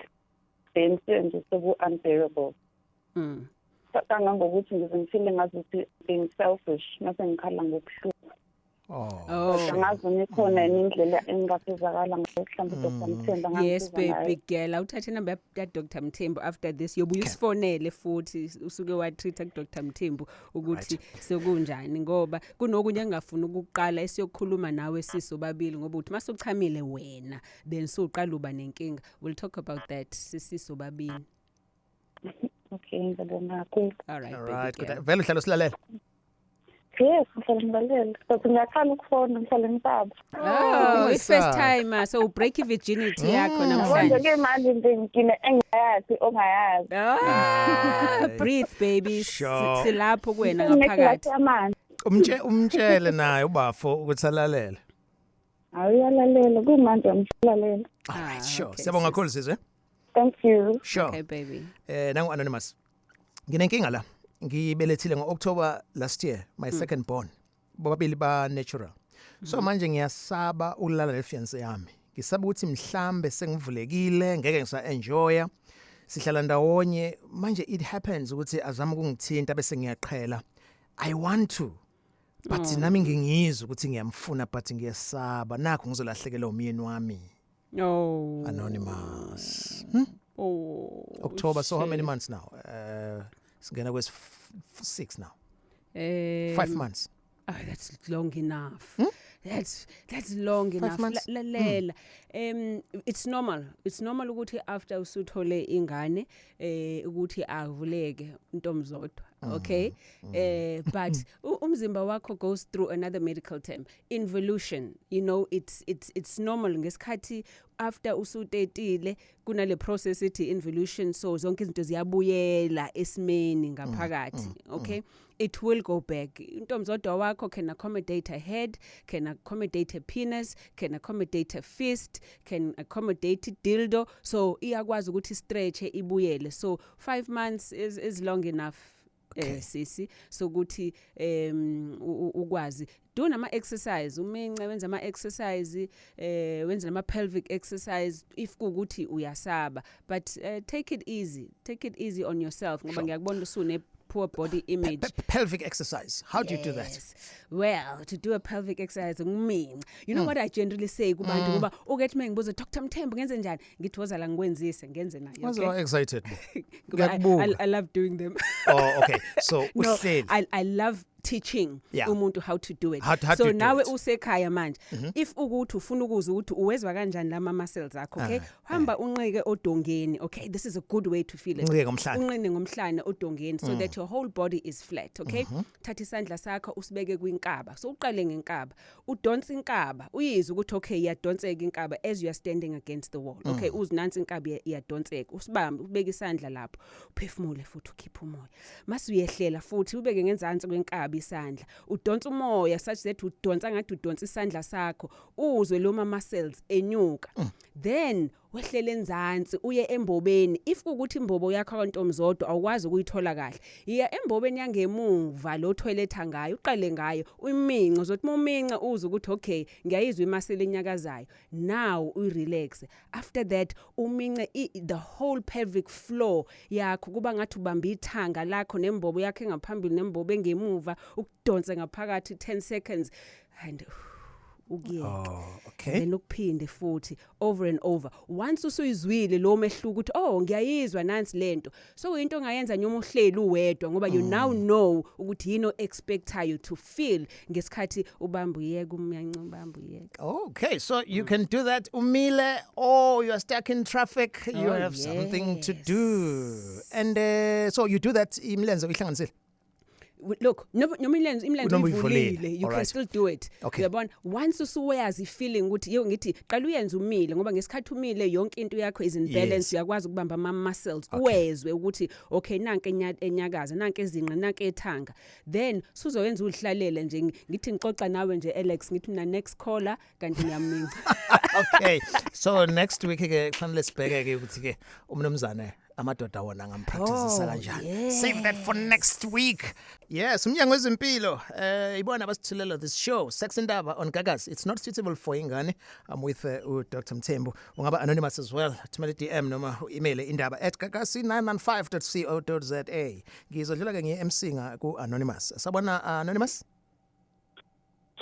then senze soku unbearable. kangangokuthi ngize ngifile ngazuthi being selfish mase ngikhala ngokuhlupha. Ngazi nikhona indlela engaphezakala ngokuhlamba Dr. Mthembu ngangisiza. Yes baby girl, awuthathe number ya Dr. Mthembu after this yobuye usifonele futhi usuke watreata ku Dr. Mthembu ukuthi sekunjani ngoba kunokunye engafuna ukuqala esiyokhuluma nawe sisobabili ngoba uthi masuchamile wena then soqala uba nenkinga. We'll talk about that sisobabili. Okay, ngiyabonga kakhulu. All right. Good. Vele uhlala silalela. Yes, ngihlala ngilalela. But ngiyakhala ukufona ngihlala ngitaba. Oh, it's first time so break virginity yakho namhlanje. Ke manje nje ngine engayazi ongayazi. Breathe baby. Sure. Silapho kuwena ngaphakathi. Umtshele naye ubafo ukuthi alalele. Awuyalalela kumanje ngishalalela. All right, sure. Siyabonga kakhulu sizwe. Thank you. Sure. Okay baby. Nangu anonymous. Nginenkinga la. Ngibelethile ngo-October last year, my second born. Bobabili ba natural. So manje ngiyasaba ulala nefiance yami. Ngisaba ukuthi mhlambe sengivulekile, ngeke ngisa enjoya. Sihlala ndawonye, manje it happens ukuthi azama ukungithinta bese ngiyaqhela. I want to. But nami ngingizwa ukuthi ngiyamfuna but ngiyasaba. Nakho ngizolahlekelwa umyeni wami. No. Anonymous. October, so how many months now? Singena kwes 6 now. 5 months. Oh, that's long enough. That's long enough. Lalela. It's normal. It's normal ukuthi after usuthole ingane ukuthi avuleke intomzodwa. Okay? But umzimba wakho goes through another medical term, involution. You know, it's normal ngesikhathi after usutetile kunale process ethi involution, so zonke izinto ziyabuyela esimeni ngaphakathi. Okay? It will go back. Intomzodwa wakho can accommodate a head, can accommodate a penis, can accommodate a fist, can accommodate a dildo. So iyakwazi ukuthi stretch ibuyele. So 5 months is long enough. Sisi so ukuthi ukwazi do nama exercise uminca wenza ama exercise wenza nama pelvic exercise if kuukuthi uyasaba but take it easy on yourself ngoba ngiyakubona usune poor body image. Pelvic exercise. How do you do that? Well, to do a pelvic exercise, you know what I generally say kubantu ngoba ukethi mengibuza Dr. Mthembu ngenze njani ngithi woza la ngikwenzise ngenze nayo. Okay? So excited. I love doing them. Oh, okay. So no, I love teaching umuntu how to do it. So nawe usekhaya manje if ukuthi ufuna ukuza ukuthi uwezwa kanjani lama muscles akho, okay? Hamba unqike odongeni. Okay, this is a good way to feel it. Unqine ngomhlane odongeni so that your whole body is flat, okay? Thatha isandla sakho usibeke kwinkaba. So uqale ngenkaba. Udonsa inkaba. Uyizwa ukuthi okay, iyadonseka inkaba as you are standing against the wall. Okay, uzinansi inkaba iyadonseka. Usibambe ubeke isandla lapho. Uphefumule futhi ukhipha umoya. Mase uyehlela futhi ubeke ngenzansi kwenkaba isandla udonsa umoya such that udonsa ngathi udonsa isandla sakho uzwe loma muscles enyuka then wehlele enzansi uye embobeni if ukuthi imbobo yakho kantomzodwa awukwazi ukuyithola kahle iya embobeni yangemuva lo toiletha ngayo uqale ngayo uyimince uzothi umince uze ukuthi okay ngiyayizwa imuscle enyakazayo now urelax after that umince the whole pelvic floor yakho kuba ngathi ubamba ithanga lakho nembobo yakhe ngaphambili nembobo engemuva ukudonsa ngaphakathi 10 seconds and okay. Then ukuphinde futhi over and over once usuyizwile lo mehluko ukuthi ngiyayizwa nansi lento so into ongayenza nyoma uhleli uwedwa ngoba you now know ukuthi yini expectayo to feel ngesikhathi ubamba uyeka umyanca ubamba uyeka. Okay, so you can do that umile or you are stuck in traffic, you have something to do and so you do that imlenze uyihlanganisile. Look, imilenze ivulile you can still do it. Okay. Uyabona once usuwazi feeling ukuthi ngithi qala uyenze umile ngoba ngesikhathi umile yonke into yakho is in balance uyakwazi ukubamba ama muscles uwezwe ukuthi okay nanke enyakaza nanke ezinqa nanke ethanga then suzoyenza uhlalele nje ngithi ngixoxa nawe nje Alex ngithi na next caller kanti ngiyaminca. Okay, so next week ke kufanele sibheke ke ukuthi ke umnumzane amadoda wona ngampracticeisa kanjani. Save that for next week. Yes, umnyango wezempilo ibona basithulela this show Sex Indaba on Gagas. It's not suitable for ingane. I'm with Dr. Mthembu. Ungaba anonymous as well. Thumela DM noma email indaba@gagasi995.co.za. Ngizodlula ke nge-MC ku anonymous. Sabona anonymous?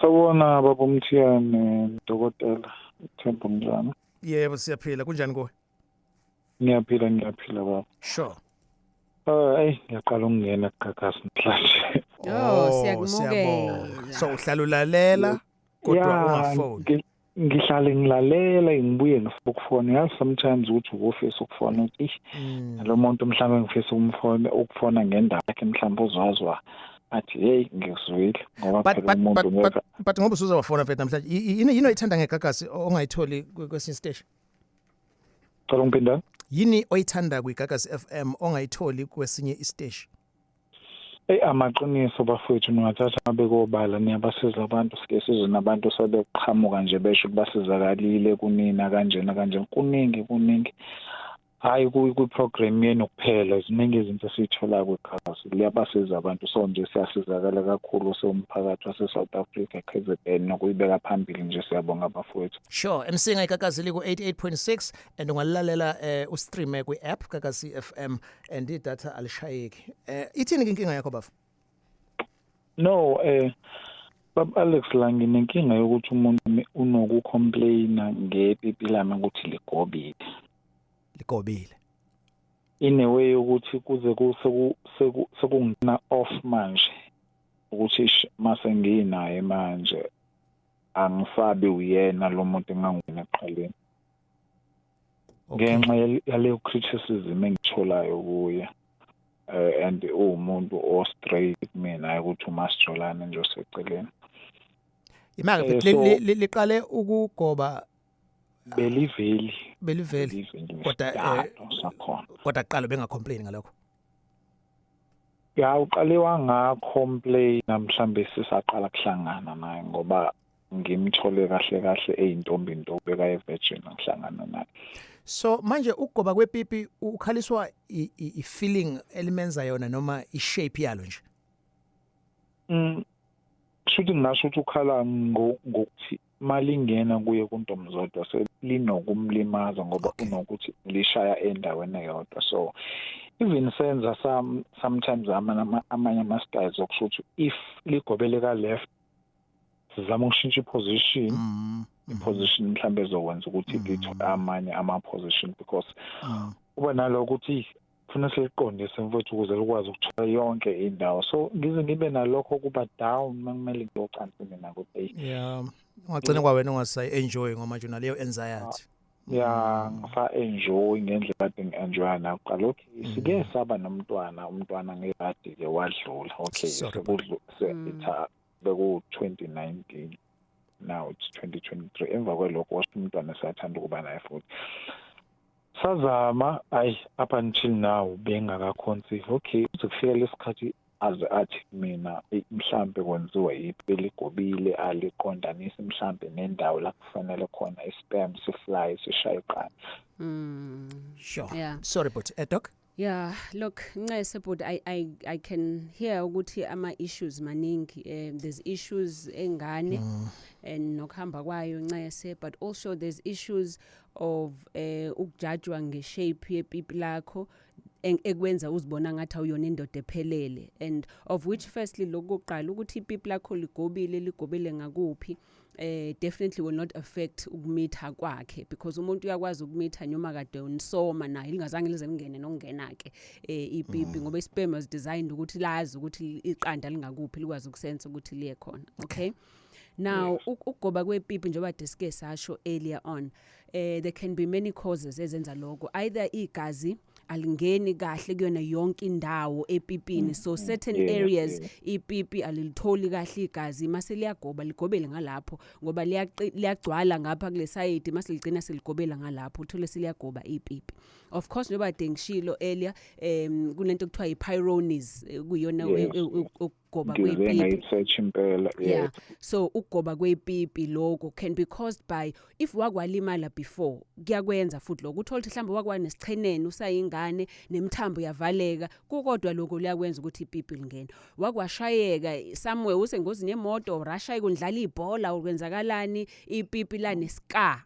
Sawona baba Mthiyane dokotela Mthembu njani? Yebo siyaphila kunjani kuwe? Ngiyaphila baba. Sure. Ngiyaqala ukungena kugagasi namhlanje. Siyakubonga. So uhlala ulalela kodwa ungafoni. Ngihlale ngilalela ngibuye ngifuna ukufona. Yazi sometimes uthi ufisa ukufona uthi lo muntu mhlawumbe ngifisa ukufona ngendaba yakhe mhlawumbe uzwazwa. Athi hey ngizwile ngoba phela umuntu ngeke but ngoba usuza wafona mfethu namhlanje yini oyithanda ngegagasi ongayitholi kwesinye station? Cela ngiphinda. Yini oyithanda kwiGagasi FM ongayitholi kwesinye istation? Amaqiniso bafowethu ningathatha ngabe kobala niyabasiza abantu sike sizwe nabantu sebeqhamuka nje besho basizakalile kunina kanjena kuningi hayi ku-program yenu kuphela ziningi izinto esiyithola kwiGagasi liyabasiza abantu so nje siyasizakala kakhulu somphakathi wase-South Africa KZN nokuyibeka phambili nje siyabonga bafowethu. Sure, MC ngayiGagasi liku 88.6 and ungalalela ustream kwi-app Gagasi FM and idatha alishayeki. Ithini inkinga yakho bafu? No, Baba Alex la nginenkinga yokuthi umuntu unokukhomplayina ngepipi lami ukuthi ligobile. In a way ukuthi kuze sekungena off manje ukuthi mase nginaye manje angisabi uyena lo muntu engangena eqaleni ngenxa yale criticism engitholayo kuye and umuntu o straight mina ukuthi umasijolane nje oseceleni imaka liqale ukugoba beliveli kodwa qala bengacomplain ngalokho. Uqale wangacomplain mhlambe sisaqala kuhlangana naye ngoba ngimthole kahle eyintombi ntobeka evirgin ngihlangana naye. So manje ukugoba kwepipi ukhaliswa i-feeling elimenza yona noma i-shape yalo nje? Kushuthi ngingasho ukuthi ukhala ngokuthi malingena kuye kuntomzodwa selinokumlimaza ngoba unokuthi lishaya endaweni eyodwa so even senza sometimes amanye ama-styles okushuthi if ligobele ka left sizama ukushintsha i-position mhlambe ezokwenza ukuthi lithole amanye ama-position because kuba naloko ukuthi kufuna siliqondise mfowethu ukuze likwazi ukuthola yonke indawo so ngize ngibe nalokho kuba down makumele ngiyocansi mina ukuthi ungagcina kwawena ungasayi-enjoy ngoba manje unaleyo anxiety. Ngisa-enjoy ngendlela kade ngi-enjoya nakuqala okay sike saba umntwana ngekade-ke wadlula okay beku-2019 now it's 2023 emva kwelokho washo umntwana esathanda ukuba naye futhi sazama up until now bengakaconceive okay kufika lesikhathi athi mina mhlambe kwenziwa yipi ligobile aliqondanisi mhlambe nendawo la kufanele khona isperm sifly sishaye iqanda. Sure. Yeah. Sorry but doc. Yeah, look, Ncese, but I can hear ukuthi ama issues maningi. There's issues engane and nokuhamba kwayo Ncese, but also there's issues of ukujajwa ngeshape yepipi lakho ekwenza uzibona ngathi awuyona indoda ephelele and of which firstly lokuqala ukuthi ipipi lakho ligobile ngakuphi definitely will not affect ukumitha kwakhe because umuntu uyakwazi ukumitha noma kade unisoma naye lingazange lize lingene nokungena ke ipipi ngoba isperm is designed ukuthi lazi ukuthi iqanda lingakuphi likwazi ukusense ukuthi liye khona. Okay. Now ukugoba kwepipi njengoba discuss sasho earlier on there can be many causes ezenza lokho either igazi alingeni kahle kuyona yonke indawo epipini so certain areas ipipi alilitholi kahle igazi mase liyagoba ligobele ngalapho ngoba liyagcwala ngapha kule side mase ligcina seligobela ngalapho uthole seliyagoba ipipi Of course noba dengishilo earlier kunento kuthiwa i-pyrones kuyona ukugoba kwepipi. Yeah, so ukugoba kwepipi lokho can be caused by if wakwalimala before kuyakwenza futhi lokho uthola ukuthi mhlawumbe wakwa nesichenene usayingane nemthambo yavaleka kukodwa lokho liyakwenza ukuthi ipipi lingene wakwashayeka somewhere usengozini yemoto urashaye kundlala ibhola ukwenzakalani ipipi la nescar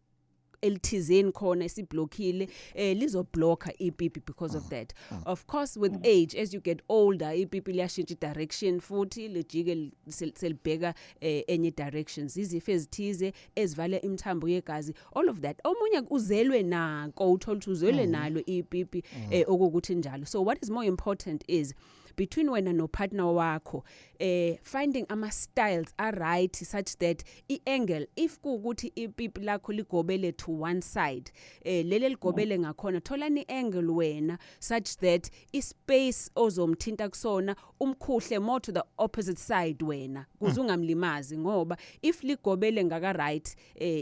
elithizeni khona esiblockile lizoblocka ipipi because of that. Of course with age as you get older ipipi liyashintsha direction futhi lijike selibheka enye directions izifo ezithize ezivala imthambo yegazi all of that omunye uzelwe nako uthola ukuthi uzelwe nalo ipipi okukuthi njalo. So what is more important is between wena no partner wakho finding ama styles are right such that I-angle if kuukuthi ipipi lakho ligobele to one side lele ligobele ngakhona thola ni angle wena such that ispace ozomthinta kusona umkhuhle more to the opposite side wena kuze ungamlimazi ngoba if ligobele ngaka right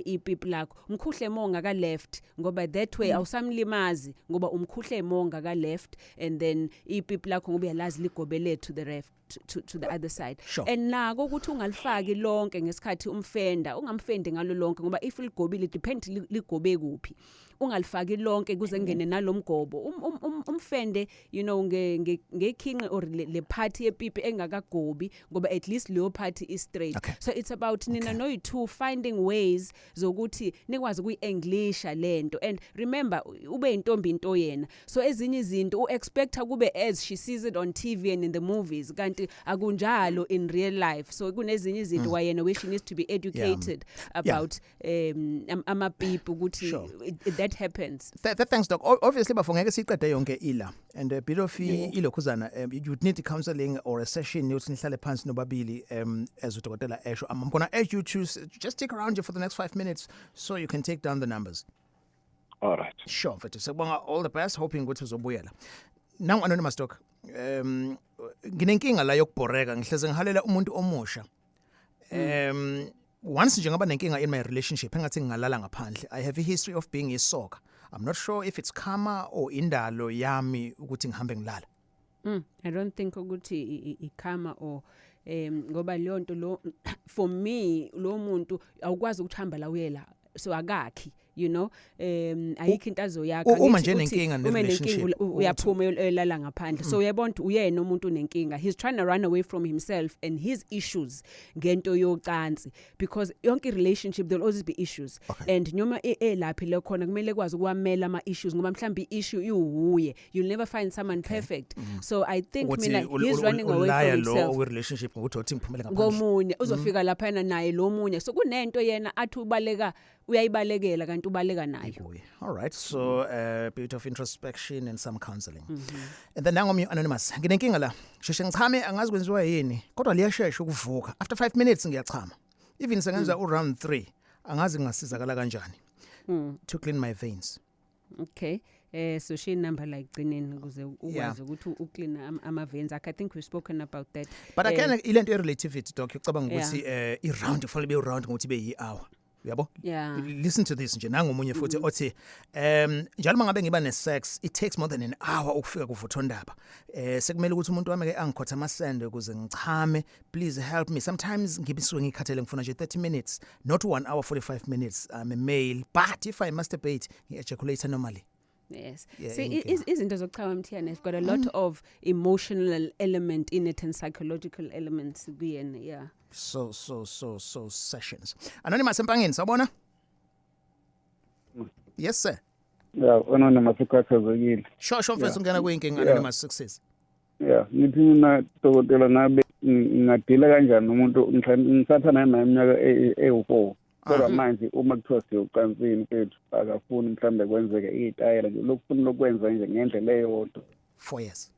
ipipi lakho umkhuhle more ngaka left ngoba that way awusamlimazi ngoba umkhuhle more ngaka left and then ipipi lakho ngoba yalazi ligobele to the left to the other side. Sure. And nako ukuthi ungalifaki lonke ngesikhathi umfenda ungamfendi ngalo lonke ngoba if ligobile depend ligobe kuphi ungalifaki lonke kuze ngene nalomgobo umfende you know ngekhinqe or le party yepipi engakagobi ngoba at least leyo party is straight. Okay. So it's about nina no two finding ways zokuthi nikwazi kuyienglisha lento and remember ube intombi into yena so ezinye izinto uexpecta kube as she sees it on TV and in the movies kanti akunjalo in real life so kunezinye izinto wayena where she needs to be educated about amapipi ukuthi that happens. Thanks doc. Obviously bafungeke siqede yonke ila and a bit of ilokhuzana you would need counseling or a session yokuthi nihlale phansi nobabili as udokotela esho. I'm going to urge you to just stick around here for the next 5 minutes so you can take down the numbers. All right. Sure mfethu sebonga all the best hoping ukuthi uzobuyela. Now anonymous doc nginenkinga la yokubhoreka ngihleze ngihalela umuntu omusha once nje ngaba nenkinga in my relationship engathi ngingalala ngaphandle I have a history of being isoka. I'm not sure if it's karma or indalo yami ukuthi ngihambe ngilala. I don't think ukuthi ikarma or ngoba leyo nto lo for me lo muntu awukwazi ukuhamba la uyela so akakhi you know ayikho into azoyakha uma nje nenkinga ne-relationship uyaphuma elala ngaphandle so uyabona uyena umuntu unenkinga he's trying to run away from himself and his issues ngento yocansi because yonke relationship there will always be issues and noma elaphi le khona kumele kwazi ukwamela ama issues ngoba mhlambi issue iwuye you'll never find someone perfect so I think mina he's running away from himself lo relationship ngokuthi uthi ngiphumele ngaphandle ngomunye uzofika lapha naye lo munye so kunento yena athi ubaleka uyayibalekela kanti ubaleka nayo. All right, so a bit of introspection and some counseling. And then nangomunye anonymous nginenkinga la sheshe ngichame angazi kwenziwa yini kodwa liyashesha ukuvuka after 5 minutes ngiyachama even sengenza round 3 angazi ngingasizakala kanjani to clean my veins. Okay. So she number like gcineni ukuze ukwazi ukuthi uclean ama veins. I think we've spoken about that. But again ilento relativity doc ucabanga ukuthi i-round kufanele be round ngokuthi be yi-hour. Uyabo? Yeah. Listen to this nje nangomunye futhi othi njalo mangabe ngiba ne-sex it takes more than an hour ukufika kuvuthondaba. Sekumele ukuthi umuntu wami ke angikhotha amasende ukuze ngichame please help me. Sometimes ngibisuke ngikhathele ngifuna nje 30 minutes not 1 hour 45 minutes. I'm a male but if I masturbate ngi-ejaculate normally. Yes. See, izinto zokuchama Mthiyane has got a lot of emotional element in it and psychological elements kuyena yeah. So sessions. Anonymous empangeni sabona? Yes sir. Yeah, anonymous ukhathazekile. Sure mfethu ungena kuyinkinga anonymous success. Yeah, ngithi mina dokotela nabe ngingadila kanjani umuntu ngisathana naye iminyaka e4. Kodwa manje uma kuthiwa siyocansini mfethu akafuni mhlambe kwenzeke izitayela nje lokufuna lokwenza nje ngendlela eyodwa. 4 years.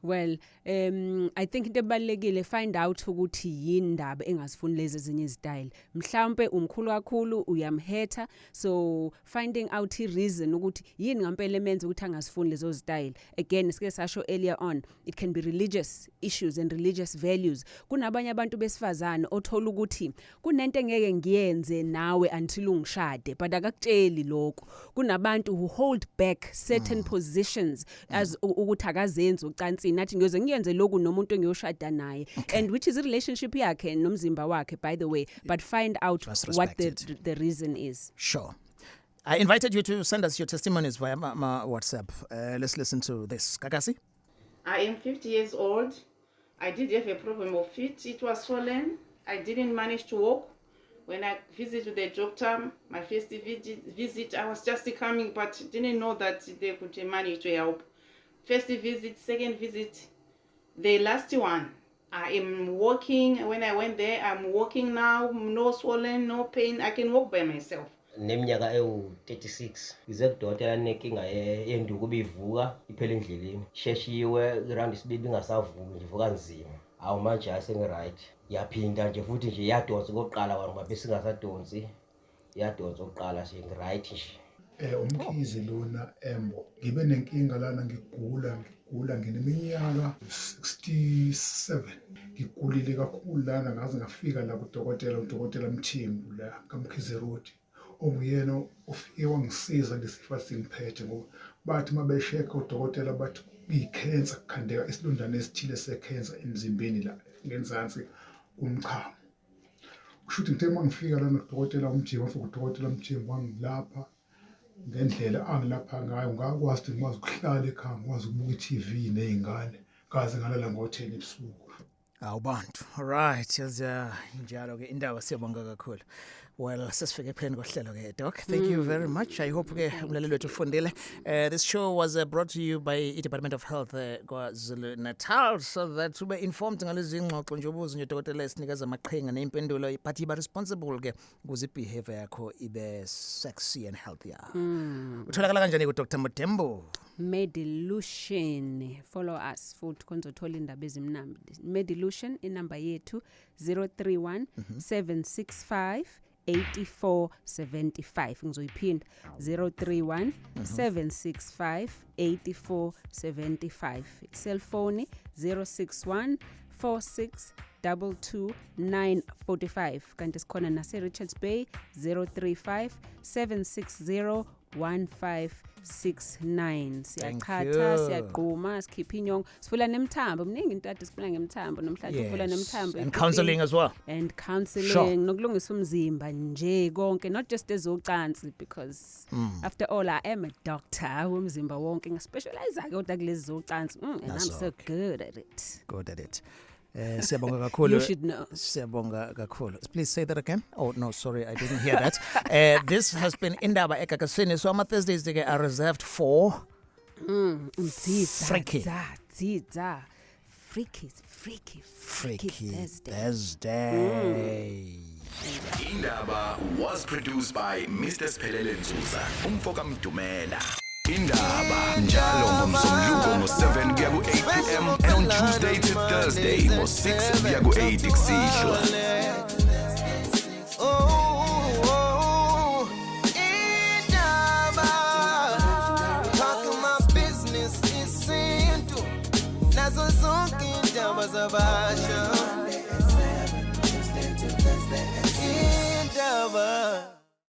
Well, I think into ebalekile find out ukuthi yini indaba engasifuni lezi ezinye izityle. Mhlawumbe umkhulu kakhulu uyamhetha, so finding out the reason ukuthi yini ngempela emenza ukuthi angasifuni lezo zityle. Again, sike sasho earlier on, it can be religious issues and religious values. Kunabanye abantu besifazane othola ukuthi kunento engeke ngiyenze nawe until ungishade, but akakutsheli lokho. Kunabantu who hold back certain positions as ukuthi akazenzi ucansini nathi ngiyoze ngiyenze lokhu nomuntu engiyoshada naye, and which is a relationship yakhe nomzimba wakhe, by the way, but find out what the reason is. Sure. I invited you to send us your testimonies via my WhatsApp. Let's listen to this. Kakasi? I am 50 years old. I did have a problem of feet. It was swollen. I didn't manage to walk. When I visited the doctor, my first visit, I was just coming, but didn't know that they could manage to help. First visit, second visit, the last one, I am walking. When I went there, I'm walking now, no swollen, no pain. I can walk by myself. Neminyaka ewu-36 ngize kudokotela nenkinga yenduku ubivuka iphela endleleni sheshiwe around isibili ingasavumi nje vuka nzima awu manje asengiright yaphinda nje futhi nje yadonsa kokuqala wami mabese singasadonsi yadonsa kokuqala nje ngiright nje umkhizi lona embo ngibe nenkinga lana ngigula ngineminyaka 67 ngigulile kakhulu lana ngaze ngafika la udokotela Mthimbu la kaMkhize Road onguyena ufike wangisiza ngesifo singiphethe ngoba bathi mabesheka udokotela bathi icancer kukhandeka isilondana esithile secancer emzimbeni la ngenzansi umchamo. Kushuthi ngithe mangifika lana udokotela Mthimbu wangilapha ngendlela angilapha ngayo ngakwazi ukuthi ngikwazi ukuhlala ekhaya ngikwazi ukubuka iTV nezingane kaze ngalala ngo-10 ebusuku. Awubantu. Alright, njalo ke indaba siyabonga kakhulu. Well, sesifike epheleni kohlelo ke doc. Thank you very much. I hope ke umlaleli wethu ufundile. This show was brought to you by Department of Health KwaZulu Natal, so that ube informed ngalezi ingxoxo nje ubuze nje dokotela esinikeza amaqhinga neimpendulo, but iba responsible ke ukuze behavior yakho ibe sexy and healthy. Utholakala kanjani ku Dr. Mthembu? Medilution, follow us futhi konzothola indaba ezimnandi. Medilution inamba yethu 031 765 8475 ngizoyiphinda 031 765 8475 cellphone 061 46 22945 kanti sikhona nase Richards Bay 035 760 1569 siyachatha siyaqhuma sikhipha inyongo sifula nemthambo mningi intadi sifula ngemthambo namhlanje sifula nemthambo and counseling as well nokulungisa umzimba nje konke not just ezocansi because after all I am a doctor umzimba wonke ngaspecialize ke kodwa kulezi zocansi and I'm so good at it. Siyabonga kakhulu. You should know. Siyabonga kakhulu. Please say that again. Oh no, sorry, I didn't hear that. This has been Indaba ekakasini. So my Thursdays are reserved for freaky Thursday. Indaba was produced by Mr. Spelele Buza, umfoka mdumela. Indaba njalo ngomsombuluko ngo7 kuya ku8 PM and on Tuesday to Thursday ngo6 kuya ku8 kusihlwa. Indaba talking my business isintu nazo zonke indaba zabasha.